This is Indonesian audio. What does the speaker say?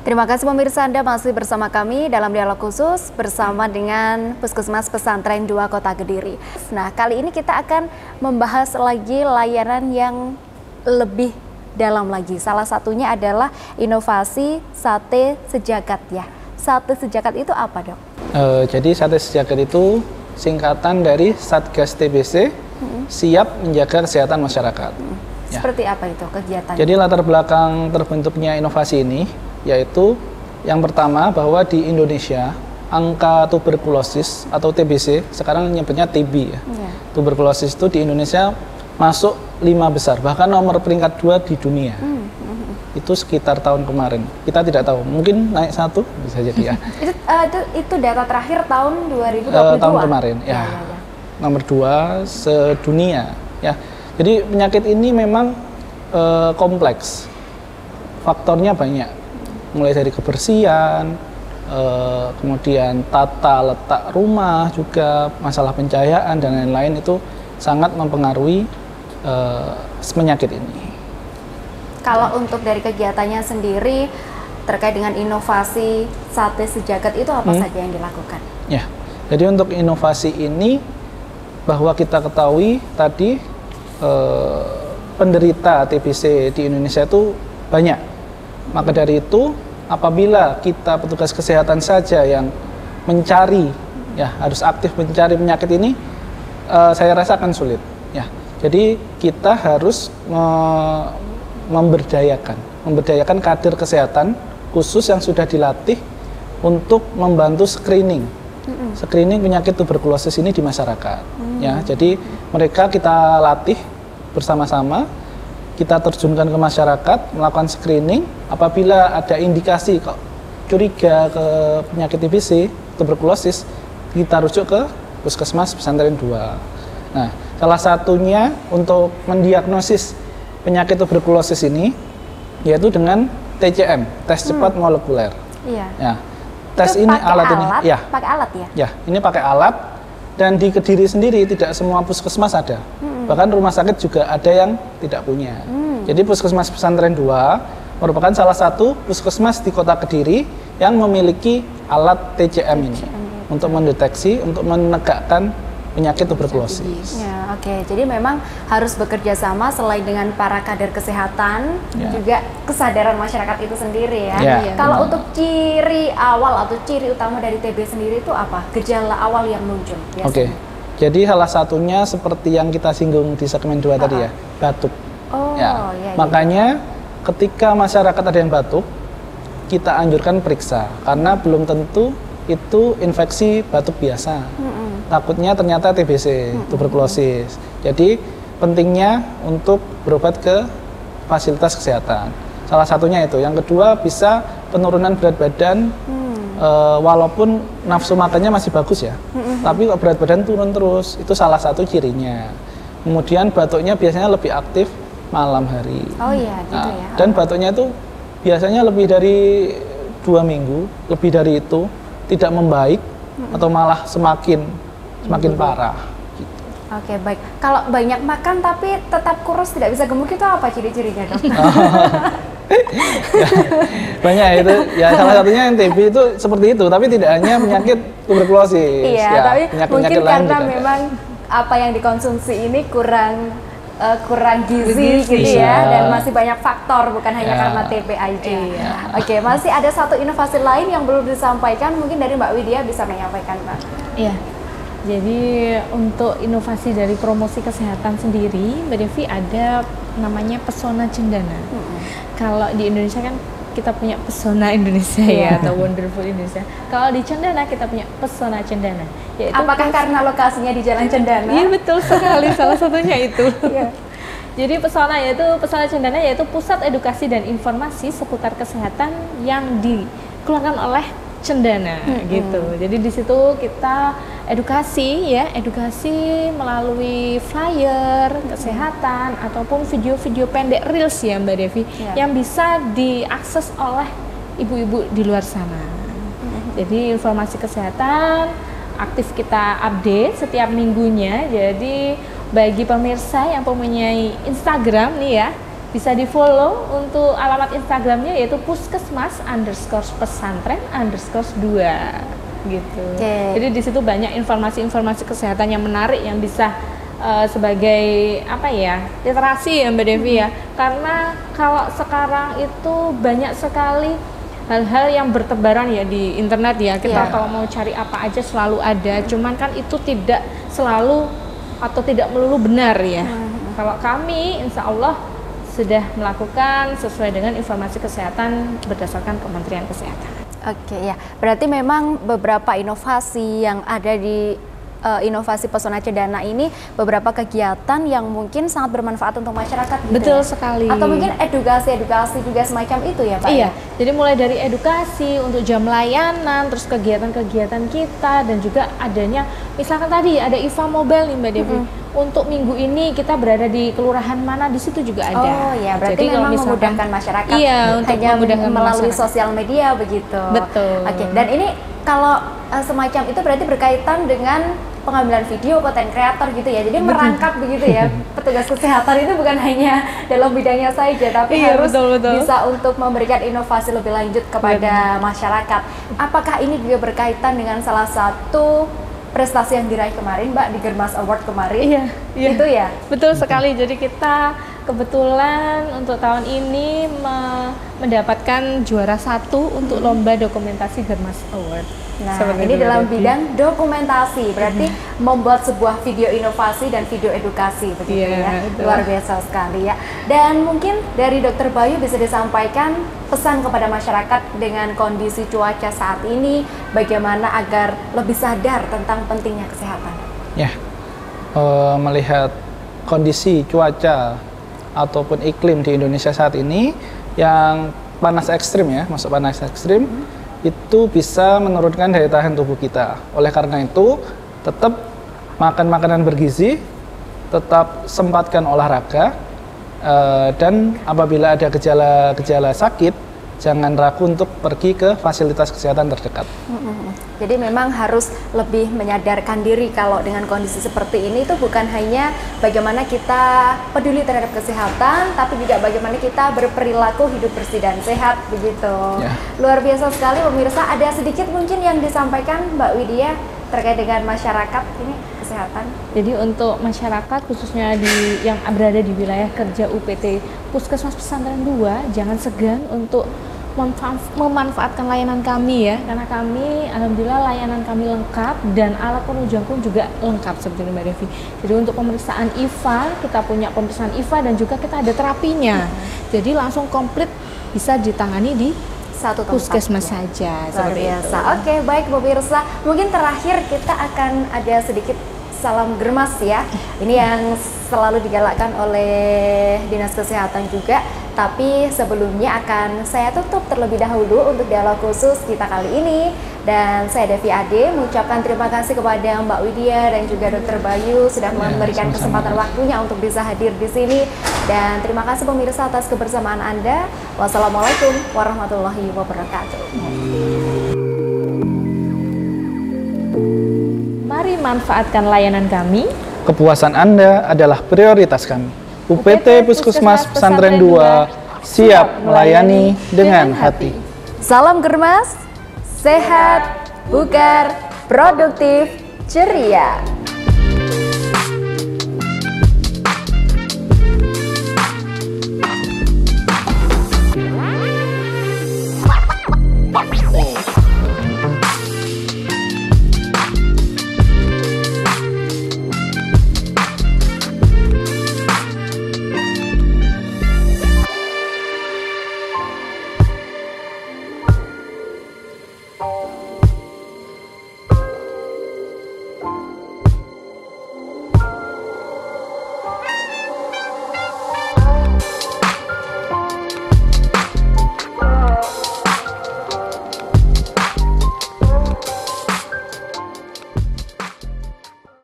Terima kasih pemirsa, Anda masih bersama kami dalam dialog khusus bersama dengan Puskesmas Pesantren 2 Kota Kediri. Nah, kali ini kita akan membahas lagi layanan yang lebih dalam lagi. Salah satunya adalah inovasi sate sejagat ya. Sate sejagat itu apa, Dok? Jadi sate sejagat itu singkatan dari Satgas TBC, siap menjaga kesehatan masyarakat. Ya. Seperti apa itu kegiatannya? Jadi latar belakang terbentuknya inovasi ini yaitu yang pertama bahwa di Indonesia angka tuberkulosis atau TBC, sekarang nyebutnya TB ya. Tuberkulosis itu di Indonesia masuk 5 besar, bahkan nomor peringkat 2 di dunia. Itu sekitar tahun kemarin. Kita tidak tahu, mungkin naik 1 bisa jadi ya. itu data terakhir tahun 2022. Tahun kemarin ya. Nomor 2 sedunia ya. Jadi penyakit ini memang kompleks. Faktornya banyak. Mulai dari kebersihan, kemudian tata letak rumah juga, masalah pencahayaan dan lain-lain itu sangat mempengaruhi penyakit ini. Kalau untuk dari kegiatannya sendiri terkait dengan inovasi sate sejagat itu apa saja yang dilakukan? Ya, jadi untuk inovasi ini bahwa kita ketahui tadi penderita TBC di Indonesia itu banyak. Maka dari itu apabila kita petugas kesehatan saja yang mencari, ya harus aktif mencari penyakit ini, saya rasa akan sulit. Ya, jadi kita harus memberdayakan kader kesehatan khusus yang sudah dilatih untuk membantu screening penyakit tuberkulosis ini di masyarakat. Ya, jadi mereka kita latih bersama-sama. Kita terjunkan ke masyarakat, melakukan screening. Apabila ada indikasi kok curiga ke penyakit TBC, tuberkulosis, kita rujuk ke Puskesmas Pesantren 2. Nah, salah satunya untuk mendiagnosis penyakit tuberkulosis ini, yaitu dengan TCM, tes cepat molekuler. Iya. Ya, tes itu ini alat ini, ya. Pakai alat ya? Ya, ini pakai alat. Dan di Kediri sendiri tidak semua puskesmas ada. Bahkan rumah sakit juga ada yang tidak punya. Jadi Puskesmas Pesantren 2 merupakan salah satu puskesmas di Kota Kediri yang memiliki alat TCM ini untuk mendeteksi, untuk menegakkan penyakit tuberkulosis. Ya, oke. Jadi memang harus bekerja sama selain dengan para kader kesehatan, juga kesadaran masyarakat itu sendiri ya. Kalau untuk ciri awal atau ciri utama dari TB sendiri itu apa? Gejala awal yang muncul biasanya? Oke. Jadi salah satunya seperti yang kita singgung di segmen 2 tadi ya, batuk. Makanya ketika masyarakat ada yang batuk, kita anjurkan periksa karena belum tentu itu infeksi batuk biasa. Takutnya ternyata TBC, tuberkulosis. Jadi pentingnya untuk berobat ke fasilitas kesehatan. Salah satunya itu. Yang kedua bisa penurunan berat badan, walaupun nafsu makannya masih bagus ya, tapi kok berat badan turun terus, itu salah satu cirinya. Kemudian batuknya biasanya lebih aktif malam hari. Oh iya, gitu ya. Dan batuknya itu biasanya lebih dari 2 minggu, lebih dari itu, tidak membaik atau malah semakin parah. Gitu. Oke, baik. Kalau banyak makan tapi tetap kurus tidak bisa gemuk itu apa ciri-cirinya, Dok? Banyak itu. Ya salah satunya yang TB itu seperti itu, tapi tidak hanya penyakit tuberkulosis. Iya, ya, tapi penyakit mungkin karena memang apa yang dikonsumsi ini kurang gizi gitu ya, dan masih banyak faktor, bukan hanya karena TB aja. Oke, masih ada satu inovasi lain yang belum disampaikan, mungkin dari Mbak Widya bisa menyampaikan, Mbak. Iya. Jadi untuk inovasi dari promosi kesehatan sendiri, Mbak Devi, ada namanya Pesona Cendana. Kalau di Indonesia kan kita punya Pesona Indonesia ya, atau Wonderful Indonesia. Kalau di Cendana kita punya Pesona Cendana. Yaitu apakah karena lokasinya di Jalan Cendana? Iya, betul sekali, salah satunya itu. Jadi Pesona Cendana yaitu pusat edukasi dan informasi seputar kesehatan yang dikeluarkan oleh Cendana gitu. Jadi di situ kita edukasi melalui flyer kesehatan ataupun video-video pendek reels ya Mbak Devi, yang bisa diakses oleh ibu-ibu di luar sana. Jadi informasi kesehatan aktif kita update setiap minggunya. Jadi bagi pemirsa yang mempunyai Instagram nih ya, bisa di follow untuk alamat Instagramnya yaitu puskesmas_pesantren_2 gitu. Jadi di situ banyak informasi-informasi kesehatan yang menarik yang bisa sebagai apa ya, literasi ya Mbak Devi ya. Karena kalau sekarang itu banyak sekali hal-hal yang bertebaran ya di internet ya. Kita kalau mau cari apa aja selalu ada. Cuman kan itu tidak selalu atau tidak melulu benar ya. Kalau kami insya Allah sudah melakukan sesuai dengan informasi kesehatan berdasarkan Kementerian Kesehatan. Oke ya, berarti memang beberapa inovasi yang ada di inovasi Pesona Cendana ini beberapa kegiatan yang mungkin sangat bermanfaat untuk masyarakat gitu. Betul ya? sekali. Atau mungkin edukasi juga semacam itu ya Pak? Iya, jadi mulai dari edukasi untuk jam layanan, terus kegiatan-kegiatan kita dan juga adanya misalkan tadi ada IFA Mobile nih Mbak Devi. Untuk minggu ini kita berada di kelurahan mana, di situ juga ada. Oh ya, berarti jadi memang misalkan, memudahkan masyarakat. Iya, untuk hanya memudahkan melalui masyarakat. sosial media begitu. Betul. Oke, dan ini kalau semacam itu berarti berkaitan dengan pengambilan video, konten kreator gitu ya. Jadi merangkap begitu ya. Petugas kesehatan itu bukan hanya dalam bidangnya saja, tapi harus bisa untuk memberikan inovasi lebih lanjut kepada masyarakat. Apakah ini juga berkaitan dengan salah satu prestasi yang diraih kemarin Mbak di Germas Award kemarin? Iya. Itu ya? Betul sekali. Jadi kita kebetulan untuk tahun ini mendapatkan juara 1 untuk lomba dokumentasi Germas Award. Nah, ini dalam bidang dokumentasi, berarti membuat sebuah video inovasi dan video edukasi begitu ya. Luar biasa sekali ya. Dan mungkin dari Dokter Bayu bisa disampaikan pesan kepada masyarakat dengan kondisi cuaca saat ini, bagaimana agar lebih sadar tentang pentingnya kesehatan. Ya, melihat kondisi cuaca ataupun iklim di Indonesia saat ini yang panas ekstrim ya, masuk panas ekstrim, itu bisa menurunkan daya tahan tubuh kita. Oleh karena itu, tetap makan makanan bergizi, tetap sempatkan olahraga, dan apabila ada gejala-gejala sakit, jangan ragu untuk pergi ke fasilitas kesehatan terdekat. Jadi memang harus lebih menyadarkan diri kalau dengan kondisi seperti ini itu bukan hanya bagaimana kita peduli terhadap kesehatan, tapi juga bagaimana kita berperilaku hidup bersih dan sehat begitu. Ya. Luar biasa sekali pemirsa. Ada sedikit mungkin yang disampaikan Mbak Widya terkait dengan masyarakat ini kesehatan. Jadi untuk masyarakat khususnya yang berada di wilayah kerja UPT Puskesmas Pesantren 2, jangan segan untuk memanfaatkan layanan kami ya, karena kami alhamdulillah layanan kami lengkap dan alat penunjang pun juga lengkap seperti Mbak Devi. Jadi untuk pemeriksaan IFA, kita punya pemeriksaan IFA dan juga kita ada terapinya. Jadi langsung komplit bisa ditangani di satu puskesmas saja. Luar biasa. Oke, baik pemirsa. Mungkin terakhir kita akan ada sedikit salam germas ya. Ini yang selalu digalakkan oleh Dinas Kesehatan juga. Tapi sebelumnya akan saya tutup terlebih dahulu untuk dialog khusus kita kali ini. Dan saya Devi Ade mengucapkan terima kasih kepada Mbak Widya dan juga Dokter Bayu sudah memberikan kesempatan waktunya untuk bisa hadir di sini. Dan terima kasih pemirsa atas kebersamaan Anda. Wassalamualaikum warahmatullahi wabarakatuh. Mari manfaatkan layanan kami. Kepuasan Anda adalah prioritas kami. UPT Puskesmas Pesantren 2 siap melayani dengan hati. Salam germas, sehat, bugar, produktif, ceria.